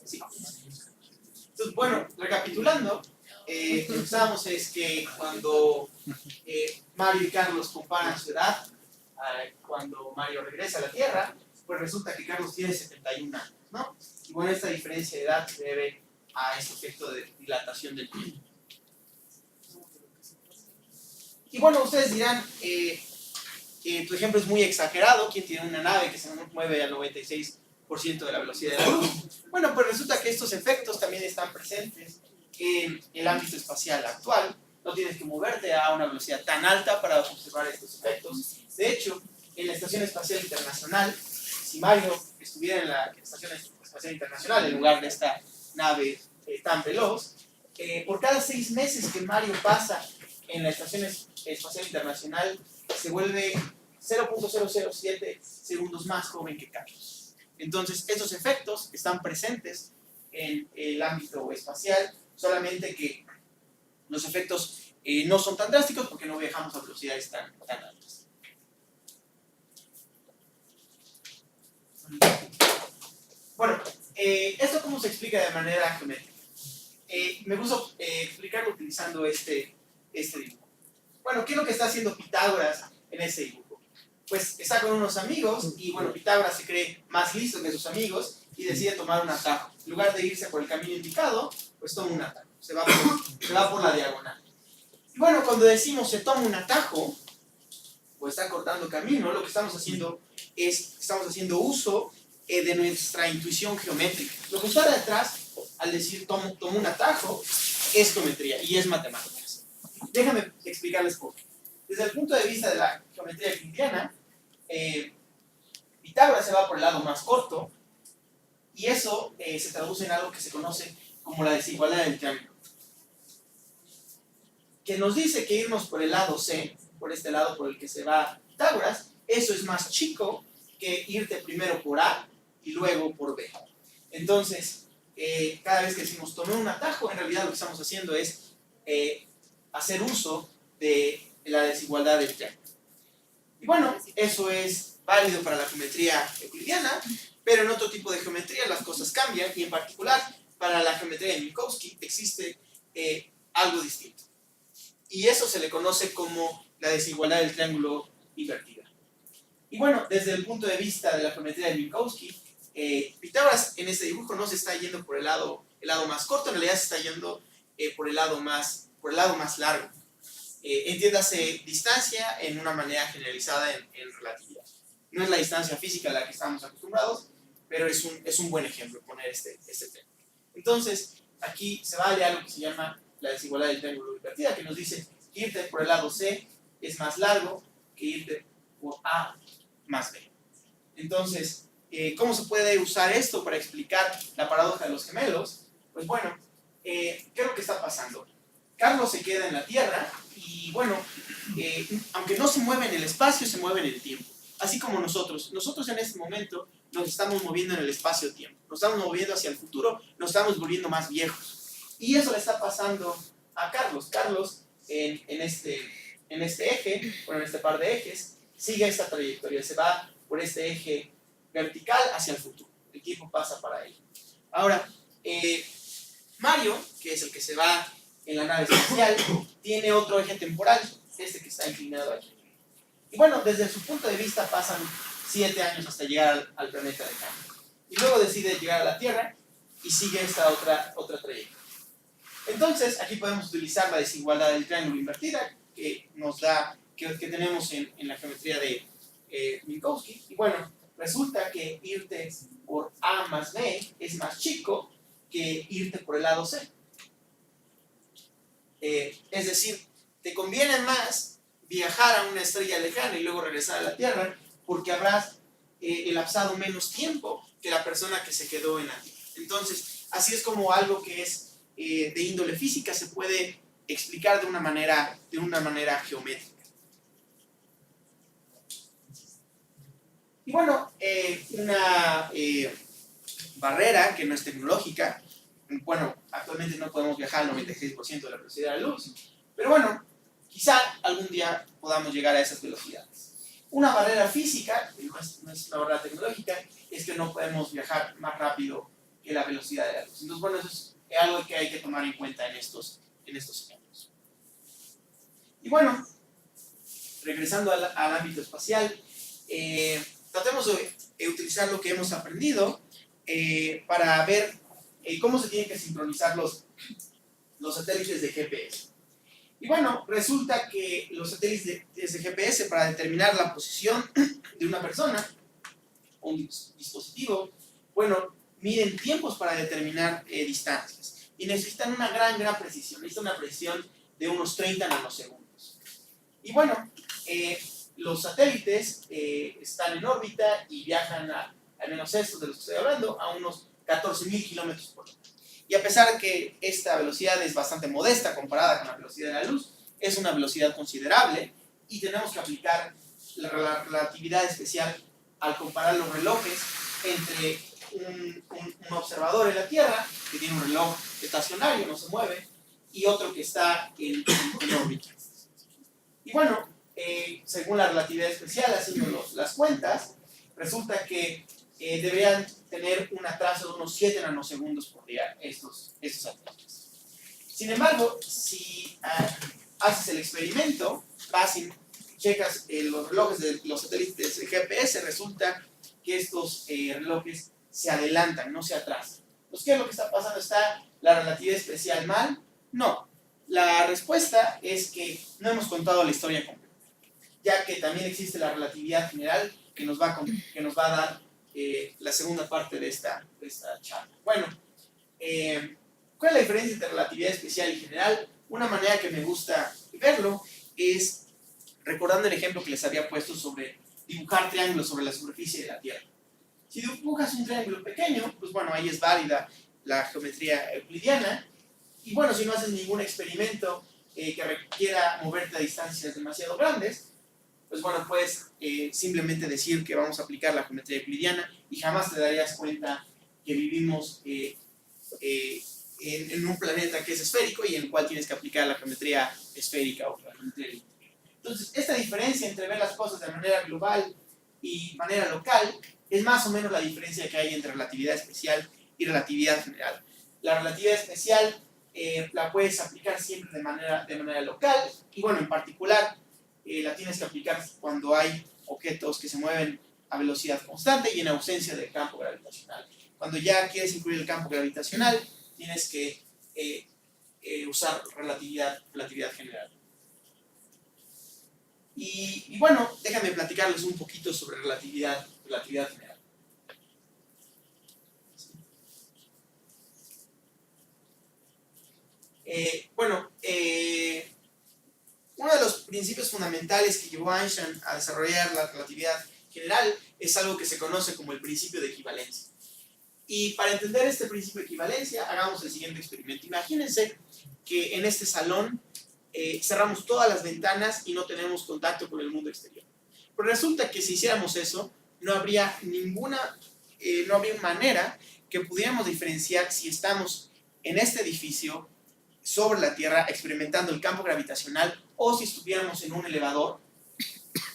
Sí. Entonces, bueno, recapitulando, lo que estábamos es que cuando Mario y Carlos comparan su edad, cuando Mario regresa a la Tierra, pues resulta que Carlos tiene 71 años, ¿no? Y bueno, esta diferencia de edad se debe a este efecto de dilatación del tiempo. Y bueno, ustedes dirán, tu ejemplo es muy exagerado. ¿Quién tiene una nave que se mueve al 96% de la velocidad de la luz? Bueno, pues resulta que estos efectos también están presentes en el ámbito espacial actual. No tienes que moverte a una velocidad tan alta para observar estos efectos. De hecho, en la Estación Espacial Internacional, si Mario estuviera en la Estación Espacial Internacional en lugar de esta nave tan veloz, por cada 6 meses que Mario pasa en la Estación Espacial Internacional, se vuelve 0.007 segundos más joven que Carlos. Entonces, estos efectos están presentes en el ámbito espacial, solamente que los efectos no son tan drásticos porque no viajamos a velocidades tan altas. Bueno, ¿esto cómo se explica de manera geométrica? Me gusta explicarlo utilizando este dibujo. Bueno, ¿qué es lo que está haciendo Pitágoras en ese dibujo? Pues está con unos amigos y bueno, Pitágoras se cree más listo que sus amigos y decide tomar un atajo. En lugar de irse por el camino indicado, pues toma un atajo, se va por la diagonal. Y bueno, cuando decimos se toma un atajo, pues está cortando camino, lo que estamos haciendo es, estamos haciendo uso de nuestra intuición geométrica. Lo que está detrás, al decir tomo un atajo, es geometría y es matemáticas. Déjame explicarles por qué. Desde el punto de vista de la geometría euclidiana, Pitágoras se va por el lado más corto y eso se traduce en algo que se conoce como la desigualdad del triángulo, que nos dice que irnos por el lado C, por este lado por el que se va Pitágoras, eso es más chico que irte primero por A y luego por B. Entonces, cada vez que decimos tomé un atajo, en realidad lo que estamos haciendo es hacer uso de la desigualdad del triángulo. Y bueno, eso es válido para la geometría euclidiana, pero en otro tipo de geometría las cosas cambian y en particular para la geometría de Minkowski existe algo distinto. Y eso se le conoce como la desigualdad del triángulo invertida. Y bueno, desde el punto de vista de la geometría de Minkowski, Pitágoras en este dibujo no se está yendo por el lado más corto, en realidad se está yendo por el lado más largo. Entiéndase distancia en una manera generalizada en relatividad. No es la distancia física a la que estamos acostumbrados, pero es un buen ejemplo poner este tema. Entonces, aquí se vale algo que se llama la desigualdad del triángulo invertida, que nos dice que irte por el lado C es más largo que irte por A más B. Entonces, ¿cómo se puede usar esto para explicar la paradoja de los gemelos? Pues bueno, ¿qué es lo que está pasando? Carlos se queda en la Tierra y bueno, aunque no se mueve en el espacio, se mueve en el tiempo. Así como nosotros. Nosotros en este momento nos estamos moviendo en el espacio-tiempo. Nos estamos moviendo hacia el futuro, nos estamos volviendo más viejos. Y eso le está pasando a Carlos. Carlos, en este eje, bueno, en este par de ejes, sigue esta trayectoria. Se va por este eje vertical hacia el futuro. El tiempo pasa para él. Ahora, Mario, que es el que se va en la nave espacial, tiene otro eje temporal, este que está inclinado aquí. Y bueno, desde su punto de vista pasan 7 años hasta llegar al planeta de cambio. Y luego decide llegar a la Tierra y sigue esta otra trayectoria. Entonces, aquí podemos utilizar la desigualdad del triángulo invertida que nos da, que tenemos en la geometría de Minkowski. Y bueno, resulta que irte por A más B es más chico que irte por el lado C. Es decir, te conviene más viajar a una estrella lejana y luego regresar a la Tierra porque habrás elapsado menos tiempo que la persona que se quedó en la Tierra. Entonces, así es como algo que es de índole física se puede explicar de una manera geométrica. Y bueno, una barrera que no es tecnológica. Bueno, actualmente no podemos viajar al 96% de la velocidad de la luz, pero bueno, quizá algún día podamos llegar a esas velocidades. Una barrera física, que no es una barrera tecnológica, es que no podemos viajar más rápido que la velocidad de la luz. Entonces, bueno, eso es algo que hay que tomar en cuenta en estos ejemplos. Y bueno, regresando al ámbito espacial, tratemos de utilizar lo que hemos aprendido para ver cómo se tienen que sincronizar los satélites de GPS. Y bueno, resulta que los satélites de GPS, para determinar la posición de una persona o un dispositivo, bueno, miden tiempos para determinar distancias y necesitan una gran precisión. Necesitan una precisión de unos 30 nanosegundos. Y bueno, los satélites están en órbita y viajan al menos estos de los que estoy hablando, a unos 14.000 kilómetros por hora. Y a pesar de que esta velocidad es bastante modesta comparada con la velocidad de la luz, es una velocidad considerable y tenemos que aplicar la relatividad especial al comparar los relojes entre un observador en la Tierra, que tiene un reloj estacionario, no se mueve, y otro que está en órbita. Y bueno, según la relatividad especial, haciendo las cuentas, resulta que deberían tener un atraso de unos 7 nanosegundos por día estos satélites. Sin embargo, si haces el experimento, vas y checas los relojes de los satélites de GPS, resulta que estos relojes se adelantan, no se atrasan. Entonces, ¿qué es lo que está pasando? ¿Está la relatividad especial mal? No. La respuesta es que no hemos contado la historia completa, ya que también existe la relatividad general que nos va a dar la segunda parte de esta charla. Bueno, ¿cuál es la diferencia entre relatividad especial y general? Una manera que me gusta verlo es recordando el ejemplo que les había puesto sobre dibujar triángulos sobre la superficie de la Tierra. Si dibujas un triángulo pequeño, pues bueno, ahí es válida la geometría euclidiana. Y bueno, si no haces ningún experimento que requiera moverte a distancias demasiado grandes, pues bueno, puedes simplemente decir que vamos a aplicar la geometría euclidiana y jamás te darías cuenta que vivimos en un planeta que es esférico y en el cual tienes que aplicar la geometría esférica o la geometría elíptica. Entonces, esta diferencia entre ver las cosas de manera global y manera local es más o menos la diferencia que hay entre relatividad especial y relatividad general. La relatividad especial la puedes aplicar siempre de manera local y bueno, en particular la tienes que aplicar cuando hay objetos que se mueven a velocidad constante y en ausencia del campo gravitacional. Cuando ya quieres incluir el campo gravitacional, tienes que usar relatividad general. Y bueno, déjame platicarles un poquito sobre relatividad general. Uno de los principios fundamentales que llevó a Einstein a desarrollar la relatividad general es algo que se conoce como el principio de equivalencia. Y para entender este principio de equivalencia, hagamos el siguiente experimento. Imagínense que en este salón cerramos todas las ventanas y no tenemos contacto con el mundo exterior. Pero resulta que si hiciéramos eso, no habría manera que pudiéramos diferenciar si estamos en este edificio sobre la Tierra experimentando el campo gravitacional o si estuviéramos en un elevador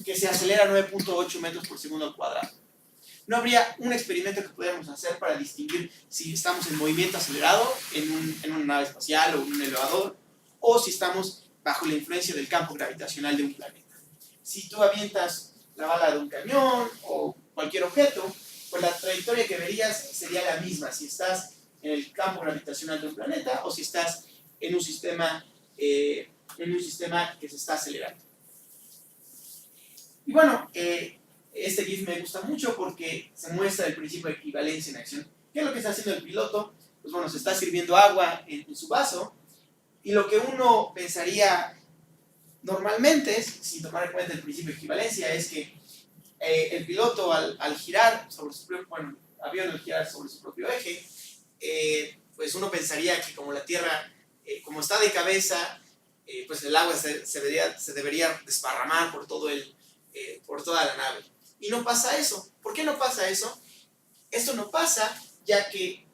que se acelera a 9.8 metros por segundo al cuadrado. No habría un experimento que pudiéramos hacer para distinguir si estamos en movimiento acelerado en una nave espacial o en un elevador o si estamos bajo la influencia del campo gravitacional de un planeta. Si tú avientas la bala de un cañón o cualquier objeto, pues la trayectoria que verías sería la misma si estás en el campo gravitacional de un planeta o si estás en un sistema que se está acelerando. Y bueno, este GIF me gusta mucho porque se muestra el principio de equivalencia en acción. ¿Qué es lo que está haciendo el piloto? Pues bueno, se está sirviendo agua en su vaso y lo que uno pensaría normalmente, sin tomar en cuenta el principio de equivalencia, es que el piloto al girar sobre su propio, bueno, avión al girar sobre su propio eje, pues uno pensaría que como la Tierra, como está de cabeza, pues el agua se debería desparramar por toda la nave. Y no pasa eso. ¿Por qué no pasa eso? Esto no pasa ya que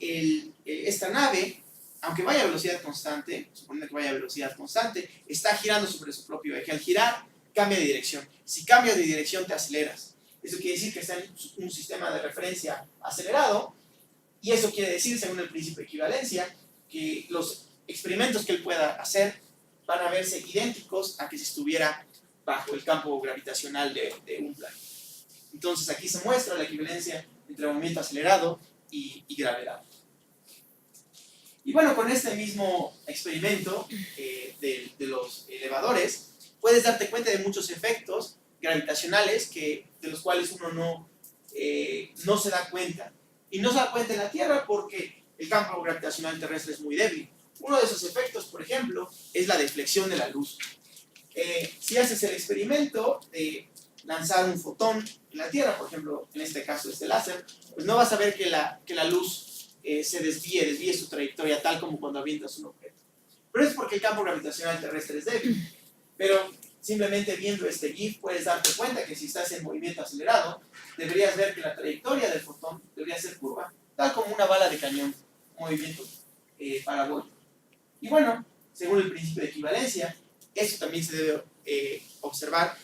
esta nave, aunque vaya a velocidad constante, suponiendo que vaya a velocidad constante, está girando sobre su propio eje. Al girar, cambia de dirección. Si cambias de dirección te aceleras. Eso quiere decir que está en un sistema de referencia acelerado, y eso quiere decir, según el principio de equivalencia, que los experimentos que él pueda hacer van a verse idénticos a que si estuviera bajo el campo gravitacional de un planeta. Entonces aquí se muestra la equivalencia entre movimiento acelerado y gravedad. Y bueno, con este mismo experimento de los elevadores, puedes darte cuenta de muchos efectos gravitacionales de los cuales uno no se da cuenta. Y no se da cuenta en la Tierra porque el campo gravitacional terrestre es muy débil. Uno de esos efectos, por ejemplo, es la deflexión de la luz. Si haces el experimento de lanzar un fotón en la Tierra, por ejemplo, en este caso este láser, pues no vas a ver que la luz se desvíe su trayectoria tal como cuando avientas un objeto. Pero es porque el campo gravitacional terrestre es débil. Pero simplemente viendo este GIF puedes darte cuenta que si estás en movimiento acelerado, deberías ver que la trayectoria del fotón debería ser curva, tal como una bala de cañón, movimiento parabólico. Y bueno, según el principio de equivalencia, eso también se debe observar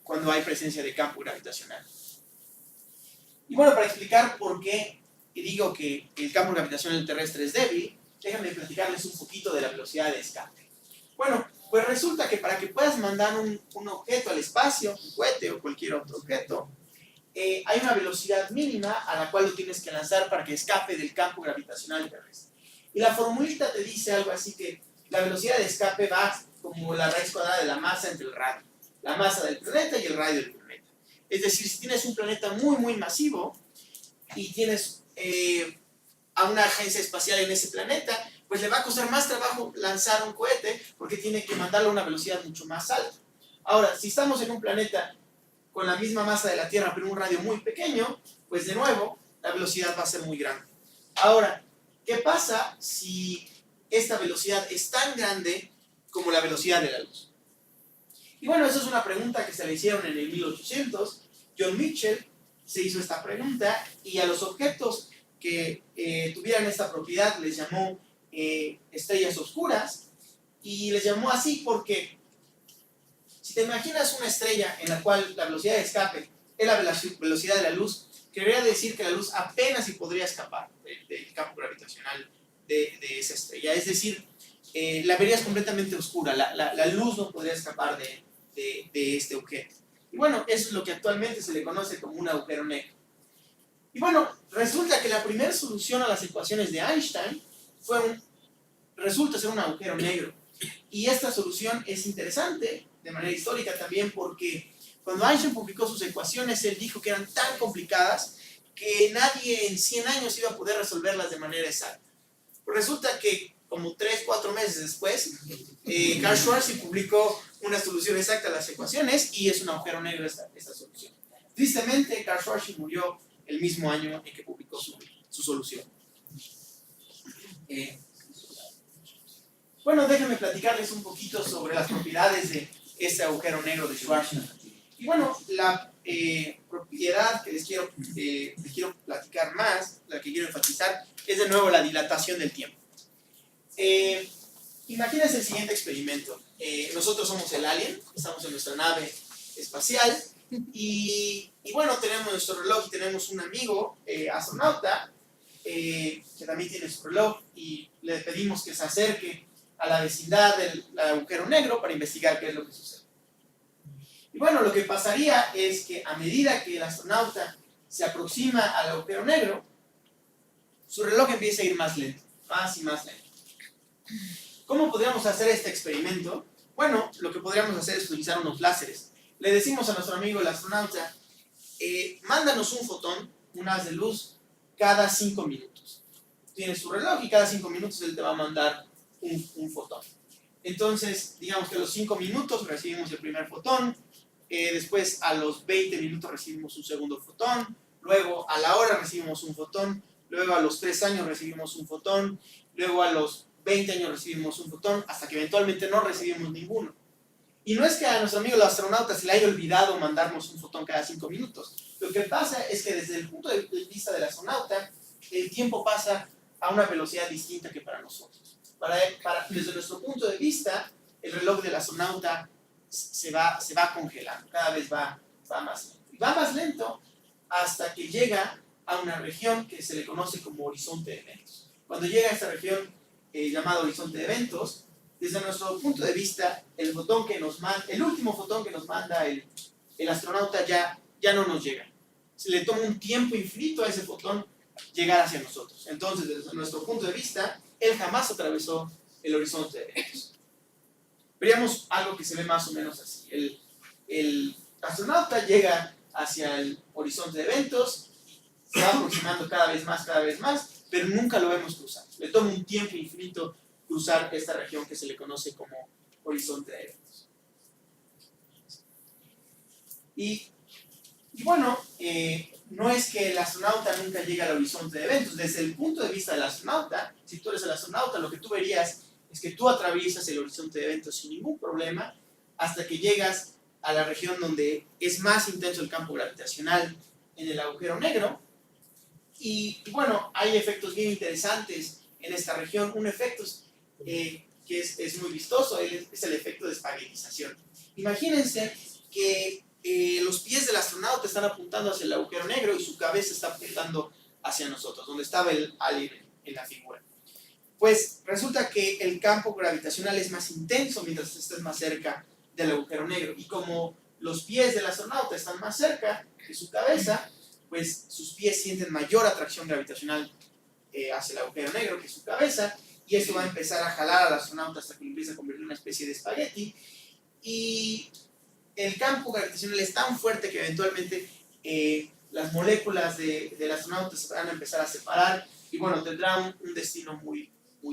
cuando hay presencia de campo gravitacional. Y bueno, para explicar por qué digo que el campo gravitacional terrestre es débil, déjenme platicarles un poquito de la velocidad de escape. Bueno, pues resulta que para que puedas mandar un objeto al espacio, un cohete o cualquier otro objeto, hay una velocidad mínima a la cual lo tienes que lanzar para que escape del campo gravitacional terrestre. Y la formulita te dice algo así que la velocidad de escape va como la raíz cuadrada de la masa entre el radio. La masa del planeta y el radio del planeta. Es decir, si tienes un planeta muy, muy masivo y tienes a una agencia espacial en ese planeta, pues le va a costar más trabajo lanzar un cohete porque tiene que mandarlo a una velocidad mucho más alta. Ahora, si estamos en un planeta con la misma masa de la Tierra pero un radio muy pequeño, pues de nuevo la velocidad va a ser muy grande. Ahora, ¿qué pasa si esta velocidad es tan grande como la velocidad de la luz? Y bueno, esa es una pregunta que se le hicieron en el 1800. John Mitchell se hizo esta pregunta y a los objetos que tuvieran esta propiedad les llamó estrellas oscuras, y les llamó así porque si te imaginas una estrella en la cual la velocidad de escape es la velocidad de la luz, querría decir que la luz apenas si podría escapar del campo gravitacional de esa estrella. Es decir, la verías completamente oscura, la luz no podría escapar de este objeto. Y bueno, eso es lo que actualmente se le conoce como un agujero negro. Y bueno, resulta que la primera solución a las ecuaciones de Einstein resulta ser un agujero negro. Y esta solución es interesante de manera histórica también porque cuando Einstein publicó sus ecuaciones, él dijo que eran tan complicadas que nadie en 100 años iba a poder resolverlas de manera exacta. Pues resulta que como 3-4 meses después, Karl Schwarzschild publicó una solución exacta a las ecuaciones y es un agujero negro esta solución. Tristemente, Karl Schwarzschild murió el mismo año en que publicó su solución. Bueno, déjenme platicarles un poquito sobre las propiedades de este agujero negro de Schwarzschild. Y bueno, la propiedad que les quiero platicar más, la que quiero enfatizar, es de nuevo la dilatación del tiempo. Imagínense el siguiente experimento. Nosotros somos el alien, estamos en nuestra nave espacial y bueno, tenemos nuestro reloj y tenemos un amigo astronauta que también tiene su reloj y le pedimos que se acerque a la vecindad del agujero negro para investigar qué es lo que sucede. Y bueno, lo que pasaría es que a medida que el astronauta se aproxima al agujero negro, su reloj empieza a ir más lento, más y más lento. ¿Cómo podríamos hacer este experimento? Bueno, lo que podríamos hacer es utilizar unos láseres. Le decimos a nuestro amigo el astronauta, mándanos un fotón, un haz de luz, cada 5 minutos. Tienes su reloj y cada 5 minutos él te va a mandar un fotón. Entonces, digamos que a los 5 minutos recibimos el primer fotón, después a los 20 minutos recibimos un segundo fotón, luego a la hora recibimos un fotón, luego a los 3 años recibimos un fotón, luego a los 20 años recibimos un fotón, hasta que eventualmente no recibimos ninguno. Y no es que a nuestro amigo el astronauta se le haya olvidado mandarnos un fotón cada 5 minutos. Lo que pasa es que desde el punto de vista del astronauta, el tiempo pasa a una velocidad distinta que para nosotros. Desde nuestro punto de vista, el reloj del astronauta se va congelando, cada vez va más lento. Y va más lento hasta que llega a una región que se le conoce como horizonte de eventos. Cuando llega a esta región llamada horizonte de eventos, desde nuestro punto de vista, el último fotón que nos manda el astronauta ya no nos llega. Se le toma un tiempo infinito a ese fotón llegar hacia nosotros. Entonces, desde nuestro punto de vista, él jamás atravesó el horizonte de eventos. Veríamos algo que se ve más o menos así. El astronauta llega hacia el horizonte de eventos, se va aproximando cada vez más, pero nunca lo vemos cruzar. Le toma un tiempo infinito cruzar esta región que se le conoce como horizonte de eventos. Y bueno, no es que el astronauta nunca llegue al horizonte de eventos. Desde el punto de vista del astronauta, si tú eres el astronauta, lo que tú verías es que tú atraviesas el horizonte de eventos sin ningún problema hasta que llegas a la región donde es más intenso el campo gravitacional en el agujero negro. Y bueno, hay efectos bien interesantes en esta región. Un efecto que es muy vistoso es el efecto de espaguetización. Imagínense que los pies del astronauta están apuntando hacia el agujero negro y su cabeza está apuntando hacia nosotros, donde estaba el alien en la figura. Pues resulta que el campo gravitacional es más intenso mientras estés más cerca del agujero negro. Y como los pies del astronauta están más cerca de su cabeza, pues sus pies sienten mayor atracción gravitacional hacia el agujero negro que su cabeza, y eso va a empezar a jalar al astronauta hasta que lo empieza a convertir en una especie de espagueti. Y el campo gravitacional es tan fuerte que eventualmente las moléculas del astronauta se van a empezar a separar y bueno, tendrá un destino muy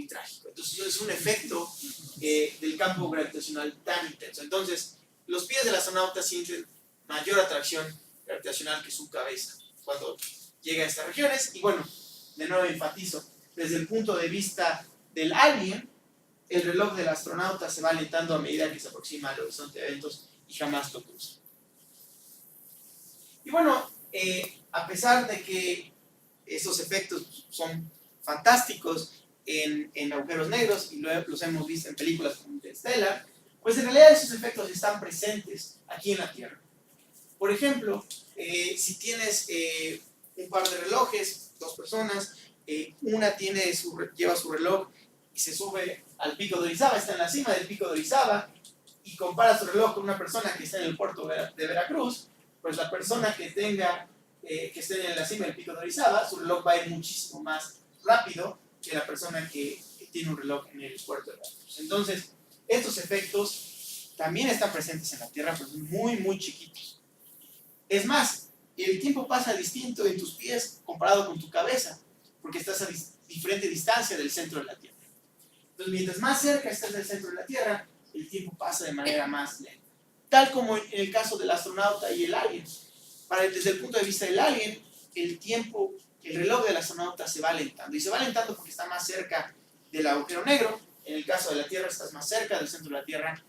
trágico. Entonces es un efecto del campo gravitacional tan intenso. Entonces los pies del astronauta sienten mayor atracción gravitacional que su cabeza cuando llega a estas regiones. Y bueno, de nuevo enfatizo, desde el punto de vista del alien, el reloj del astronauta se va alentando a medida que se aproxima al horizonte de eventos y jamás lo cruza. Y bueno, a pesar de que esos efectos son fantásticos en agujeros negros y los hemos visto en películas como Interstellar, pues en realidad esos efectos están presentes aquí en la Tierra. Por ejemplo, si tienes un par de relojes, dos personas, una lleva su reloj y se sube al pico de Orizaba, está en la cima del pico de Orizaba, y compara su reloj con una persona que está en el puerto de Veracruz, pues la persona que esté en la cima del pico de Orizaba, su reloj va a ir muchísimo más rápido que la persona que tiene un reloj en el puerto de Veracruz. Entonces, estos efectos también están presentes en la Tierra, pero muy chiquitos. Es más, el tiempo pasa distinto en tus pies comparado con tu cabeza, porque estás a diferente distancia del centro de la Tierra. Entonces, mientras más cerca estás del centro de la Tierra, el tiempo pasa de manera más lenta. Tal como en el caso del astronauta y el alien. Desde el punto de vista del alien, el reloj del astronauta se va alentando. Y se va alentando porque está más cerca del agujero negro. En el caso de la Tierra, estás más cerca del centro de la Tierra,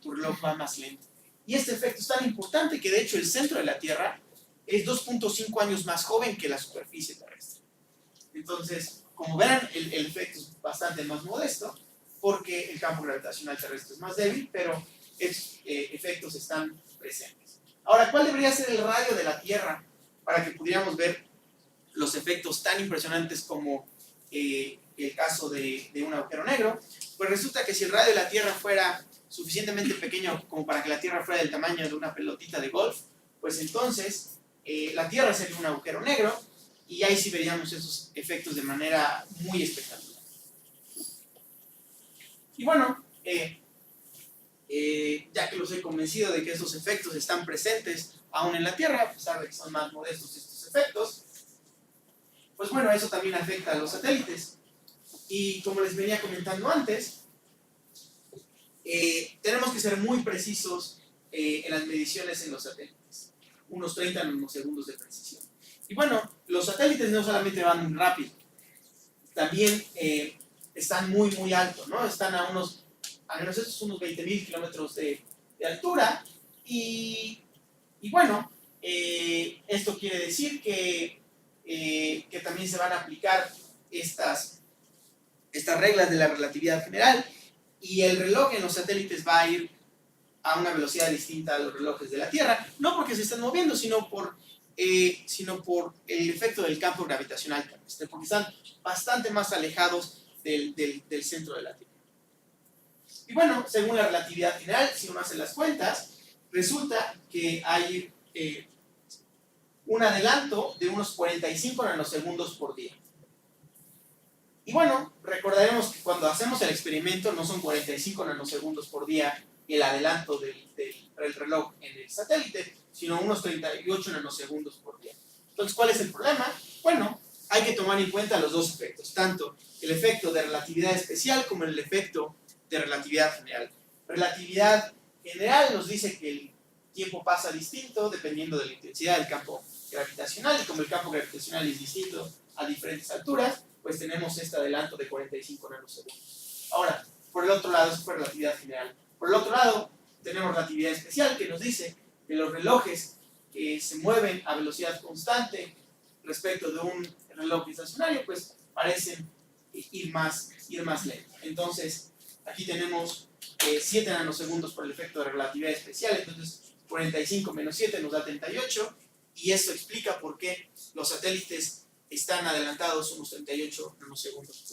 tu reloj va más lento. Y este efecto es tan importante que de hecho el centro de la Tierra es 2.5 años más joven que la superficie terrestre. Entonces, como verán, el efecto es bastante más modesto porque el campo gravitacional terrestre es más débil, pero estos efectos están presentes. Ahora, ¿cuál debería ser el radio de la Tierra para que pudiéramos ver los efectos tan impresionantes como el caso de un agujero negro? Pues resulta que si el radio de la Tierra fuera suficientemente pequeño como para que la Tierra fuera del tamaño de una pelotita de golf, pues entonces la Tierra sería un agujero negro y ahí sí veríamos esos efectos de manera muy espectacular. Y bueno, ya que los he convencido de que esos efectos están presentes aún en la Tierra, a pesar de que son más modestos estos efectos, pues bueno, eso también afecta a los satélites. Y como les venía comentando antes, tenemos que ser muy precisos en las mediciones en los satélites, unos 30 nanosegundos de precisión. Y bueno, los satélites no solamente van muy rápido, también están muy altos, ¿no? Están a al menos estos unos 20.000 kilómetros de altura. Y bueno, esto quiere decir que también se van a aplicar estas reglas de la relatividad general y el reloj en los satélites va a ir a una velocidad distinta a los relojes de la Tierra, no porque se están moviendo, sino por el efecto del campo gravitacional terrestre, porque están bastante más alejados del centro de la Tierra. Y bueno, según la relatividad general, si uno hace las cuentas, resulta que hay un adelanto de unos 45 nanosegundos por día. Y bueno, recordaremos que cuando hacemos el experimento no son 45 nanosegundos por día el adelanto del reloj en el satélite, sino unos 38 nanosegundos por día. Entonces, ¿cuál es el problema? Bueno, hay que tomar en cuenta los dos efectos, tanto el efecto de relatividad especial como el efecto de relatividad general. Relatividad general nos dice que el tiempo pasa distinto dependiendo de la intensidad del campo gravitacional, y como el campo gravitacional es distinto a diferentes alturas, pues tenemos este adelanto de 45 nanosegundos. Ahora, por el otro lado, eso fue relatividad general. Por el otro lado, tenemos relatividad especial, que nos dice que los relojes que se mueven a velocidad constante respecto de un reloj estacionario, pues parecen ir más lento. Entonces, aquí tenemos 7 nanosegundos por el efecto de relatividad especial, entonces 45 menos 7 nos da 38, y esto explica por qué los satélites están adelantados unos 38 nanosegundos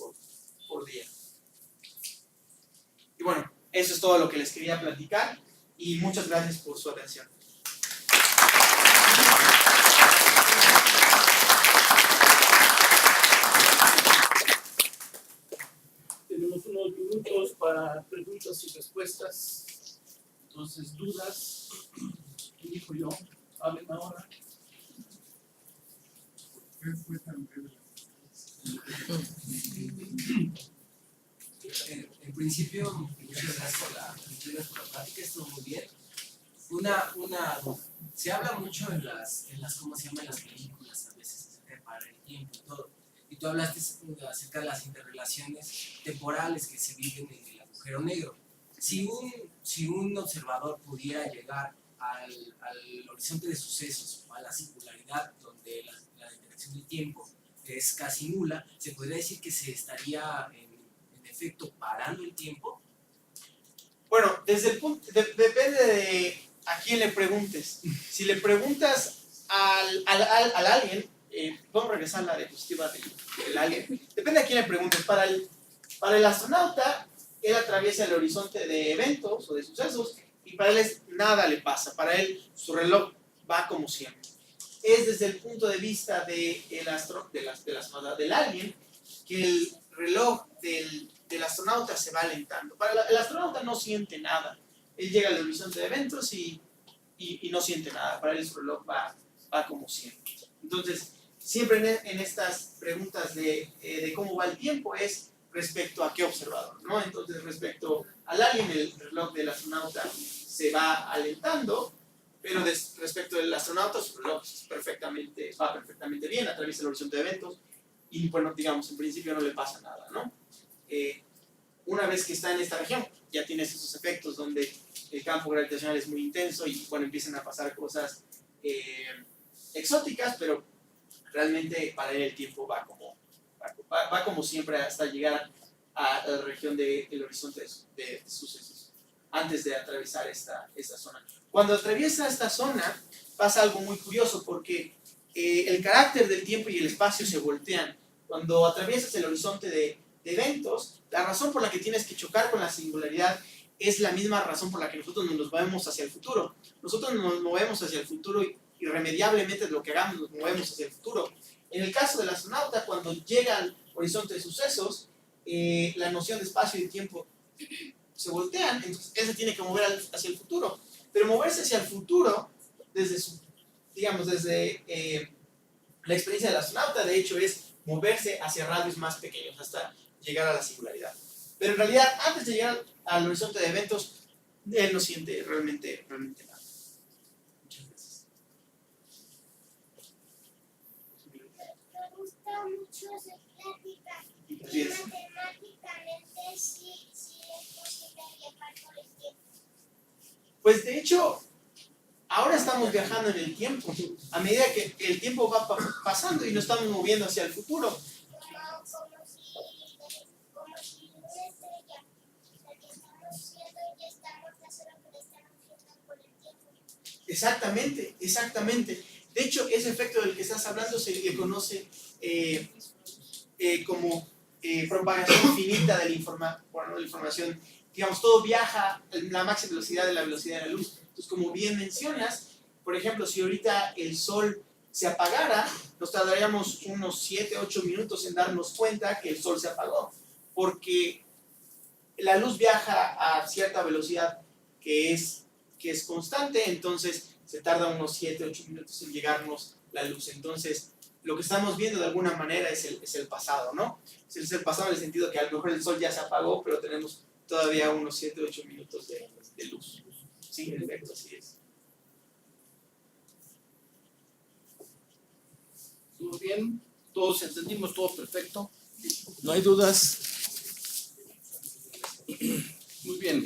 por día. Y bueno, eso es todo lo que les quería platicar, y muchas gracias por su atención. Tenemos unos minutos para preguntas y respuestas. Entonces, dudas. ¿Qué dijo yo? Hablen ahora. ¿Qué fue tan breve? En principio, muchas gracias por la plática, estuvo muy bien. Se habla mucho en las ¿cómo se llama? En las películas, a veces, acerca de parar el tiempo y todo. Y tú hablaste acerca de las interrelaciones temporales que se viven en el agujero negro. Si un observador pudiera llegar al horizonte de sucesos o a la singularidad donde la interacción del tiempo es casi nula, se podría decir que se estaría en efecto parando el tiempo. Bueno, desde el punto, depende de a quién le preguntes. Si le preguntas al alien, vamos a regresar a la diapositiva del alien, depende a quién le preguntes. Para el astronauta, él atraviesa el horizonte de eventos o de sucesos, y para él nada le pasa, para él su reloj va como siempre. Es desde el punto de vista del alien que el reloj del astronauta se va alentando. Para el astronauta no siente nada, él llega al horizonte de eventos y no siente nada, para él su reloj va como siempre. Entonces, siempre en estas preguntas de cómo va el tiempo es respecto a qué observador, ¿no? Entonces, respecto al alien, el reloj del astronauta se va alentando, pero respecto del astronauta, su reloj va perfectamente bien, atraviesa el horizonte de eventos, y bueno, digamos, en principio no le pasa nada, ¿no? Una vez que está en esta región, ya tienes esos efectos donde el campo gravitacional es muy intenso y bueno, empiezan a pasar cosas exóticas, pero realmente para él el tiempo va como siempre hasta llegar a la región del horizonte de sucesos, antes de atravesar esta zona. Cuando atraviesa esta zona pasa algo muy curioso, porque el carácter del tiempo y el espacio se voltean. Cuando atraviesas el horizonte de eventos, la razón por la que tienes que chocar con la singularidad es la misma razón por la que nosotros nos movemos hacia el futuro. Nosotros nos movemos hacia el futuro irremediablemente de lo que hagamos, nos movemos hacia el futuro. En el caso del astronauta, cuando llega al horizonte de sucesos, la noción de espacio y tiempo se voltean, entonces él se tiene que mover hacia el futuro. Pero moverse hacia el futuro, desde la experiencia del astronauta, de hecho, es moverse hacia radios más pequeños, hasta llegar a la singularidad. Pero en realidad, antes de llegar al horizonte de eventos, él no siente realmente nada. Muchas gracias. Me gusta mucho hacer plática. Así es. Matemáticamente sí es posible viajar por el tiempo. Pues de hecho, ahora estamos viajando en el tiempo. A medida que el tiempo va pasando y nos estamos moviendo hacia el futuro. Como si una estrella, la que estamos siendo y estamos haciendo que estamos Exactamente, exactamente. De hecho, ese efecto del que estás hablando se le conoce como propagación finita de la información. Digamos, todo viaja a la máxima velocidad de la velocidad de la luz. Entonces, como bien mencionas, por ejemplo, si ahorita el sol se apagara, nos tardaríamos unos 7, 8 minutos en darnos cuenta que el sol se apagó, porque la luz viaja a cierta velocidad que es constante, entonces se tarda unos 7, 8 minutos en llegarnos la luz. Entonces, lo que estamos viendo de alguna manera es el pasado, ¿no? Es el pasado en el sentido que a lo mejor el sol ya se apagó, pero tenemos todavía unos 7, 8 minutos de luz. Sí, en efecto, así es. ¿Todo bien? ¿Todos entendimos? ¿Todo perfecto? ¿No hay dudas? Muy bien.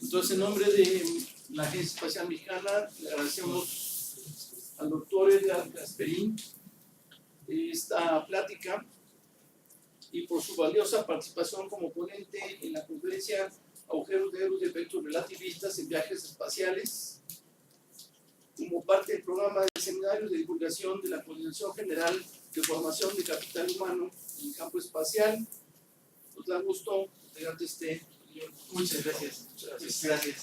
Entonces, en nombre de la Agencia Espacial Mexicana, le agradecemos al doctor Edgar Gasperín esta plática y por su valiosa participación como ponente en la conferencia Agujeros Negros y Efectos Relativistas en Viajes Espaciales, como parte del programa de seminarios de divulgación de la Coordinación General de Formación de Capital Humano en el campo espacial. Nos da gusto entregarte este libro. Muchas gracias. Gracias. Gracias.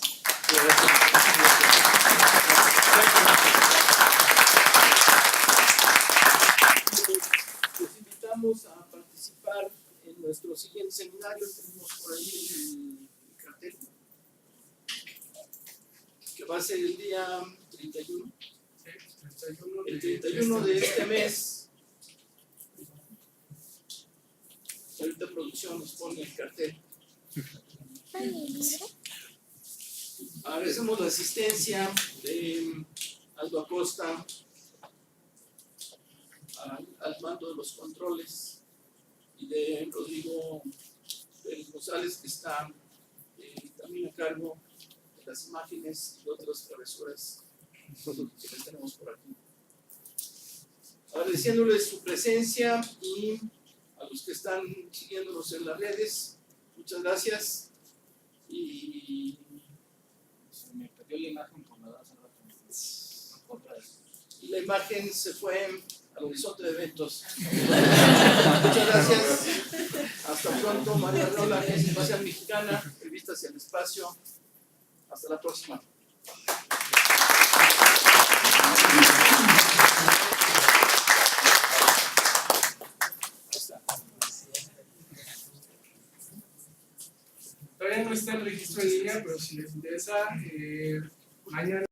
Los invitamos a participar en nuestro siguiente seminario. Tenemos por ahí el cartel, que va a ser el día 31. El 31 de este mes. Ahorita producción nos pone el cartel. Agradecemos la asistencia de Aldo Acosta al mando de los controles y de Rodrigo Pérez González, que está también a cargo de las imágenes y otras travesuras que tenemos por aquí. Agradeciéndoles su presencia y a los que están siguiéndonos en las redes, muchas gracias. Y se me perdió la imagen por la hace rato. la imagen se fue al horizonte de eventos. Muchas gracias. Hasta pronto. María Rola, Agencia Espacial Mexicana, Revista hacia el Espacio. Hasta la próxima. Todavía no está el registro en línea, pero si les interesa, mañana